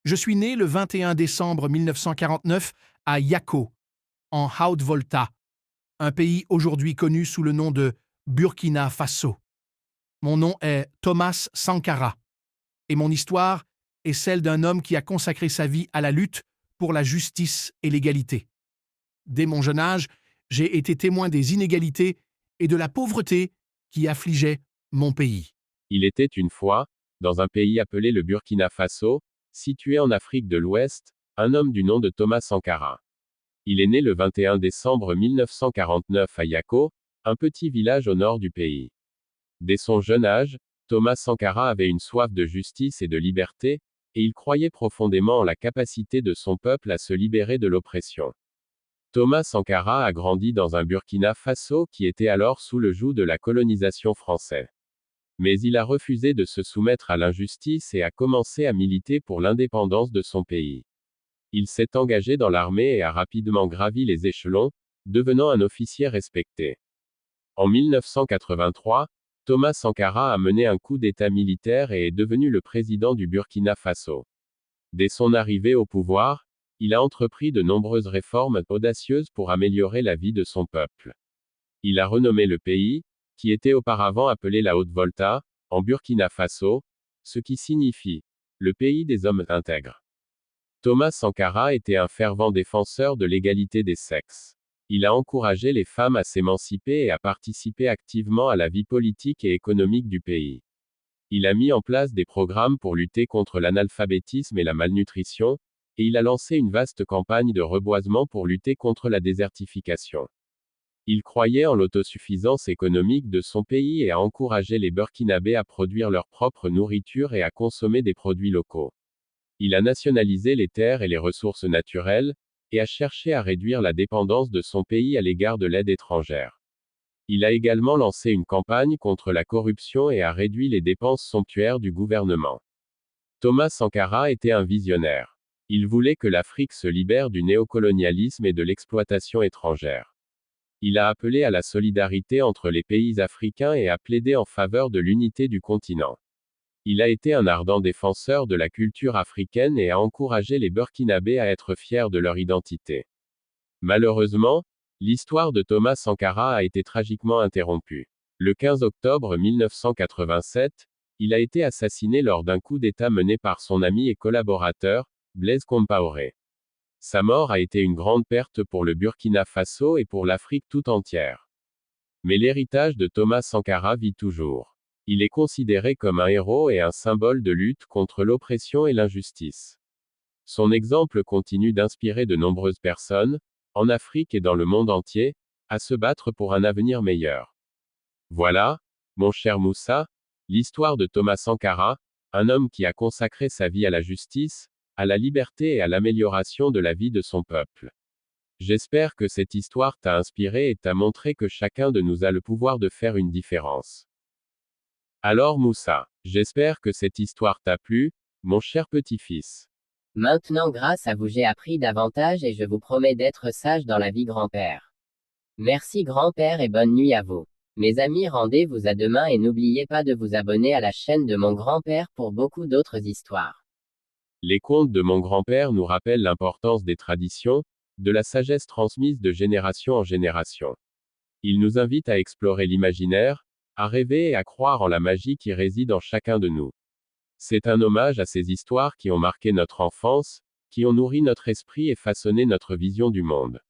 Je suis né le 21 décembre 1949 à Yako, en Haute-Volta, un pays aujourd'hui connu sous le nom de Burkina Faso. Mon nom est Thomas Sankara et mon histoire est celle d'un homme qui a consacré sa vie à la lutte pour la justice et l'égalité. Dès mon jeune âge, j'ai été témoin des inégalités et de la pauvreté qui affligeaient mon pays. Il était une fois, dans un pays appelé le Burkina Faso, situé en Afrique de l'Ouest, un homme du nom de Thomas Sankara. Il est né le 21 décembre 1949 à Yako, un petit village au nord du pays. Dès son jeune âge, Thomas Sankara avait une soif de justice et de liberté, et il croyait profondément en la capacité de son peuple à se libérer de l'oppression. Thomas Sankara a grandi dans un Burkina Faso qui était alors sous le joug de la colonisation française. Mais il a refusé de se soumettre à l'injustice et a commencé à militer pour l'indépendance de son pays. Il s'est engagé dans l'armée et a rapidement gravi les échelons, devenant un officier respecté. En 1983, Thomas Sankara a mené un coup d'État militaire et est devenu le président du Burkina Faso. Dès son arrivée au pouvoir, il a entrepris de nombreuses réformes audacieuses pour améliorer la vie de son peuple. Il a renommé le pays, qui était auparavant appelé la Haute-Volta, en Burkina Faso, ce qui signifie le pays des hommes intègres. Thomas Sankara était un fervent défenseur de l'égalité des sexes. Il a encouragé les femmes à s'émanciper et à participer activement à la vie politique et économique du pays. Il a mis en place des programmes pour lutter contre l'analphabétisme et la malnutrition, et il a lancé une vaste campagne de reboisement pour lutter contre la désertification. Il croyait en l'autosuffisance économique de son pays et a encouragé les Burkinabés à produire leur propre nourriture et à consommer des produits locaux. Il a nationalisé les terres et les ressources naturelles, et a cherché à réduire la dépendance de son pays à l'égard de l'aide étrangère. Il a également lancé une campagne contre la corruption et a réduit les dépenses somptuaires du gouvernement. Thomas Sankara était un visionnaire. Il voulait que l'Afrique se libère du néocolonialisme et de l'exploitation étrangère. Il a appelé à la solidarité entre les pays africains et a plaidé en faveur de l'unité du continent. Il a été un ardent défenseur de la culture africaine et a encouragé les Burkinabés à être fiers de leur identité. Malheureusement, l'histoire de Thomas Sankara a été tragiquement interrompue. Le 15 octobre 1987, il a été assassiné lors d'un coup d'État mené par son ami et collaborateur, Blaise Compaoré. Sa mort a été une grande perte pour le Burkina Faso et pour l'Afrique tout entière. Mais l'héritage de Thomas Sankara vit toujours. Il est considéré comme un héros et un symbole de lutte contre l'oppression et l'injustice. Son exemple continue d'inspirer de nombreuses personnes, en Afrique et dans le monde entier, à se battre pour un avenir meilleur. Voilà, mon cher Moussa, l'histoire de Thomas Sankara, un homme qui a consacré sa vie à la justice, à la liberté et à l'amélioration de la vie de son peuple. J'espère que cette histoire t'a inspiré et t'a montré que chacun de nous a le pouvoir de faire une différence. Alors Moussa, j'espère que cette histoire t'a plu, mon cher petit-fils. Maintenant grâce à vous j'ai appris davantage et je vous promets d'être sage dans la vie grand-père. Merci grand-père et bonne nuit à vous. Mes amis rendez-vous à demain et n'oubliez pas de vous abonner à la chaîne de mon grand-père pour beaucoup d'autres histoires. Les contes de mon grand-père nous rappellent l'importance des traditions, de la sagesse transmise de génération en génération. Ils nous invitent à explorer l'imaginaire, à rêver et à croire en la magie qui réside en chacun de nous. C'est un hommage à ces histoires qui ont marqué notre enfance, qui ont nourri notre esprit et façonné notre vision du monde.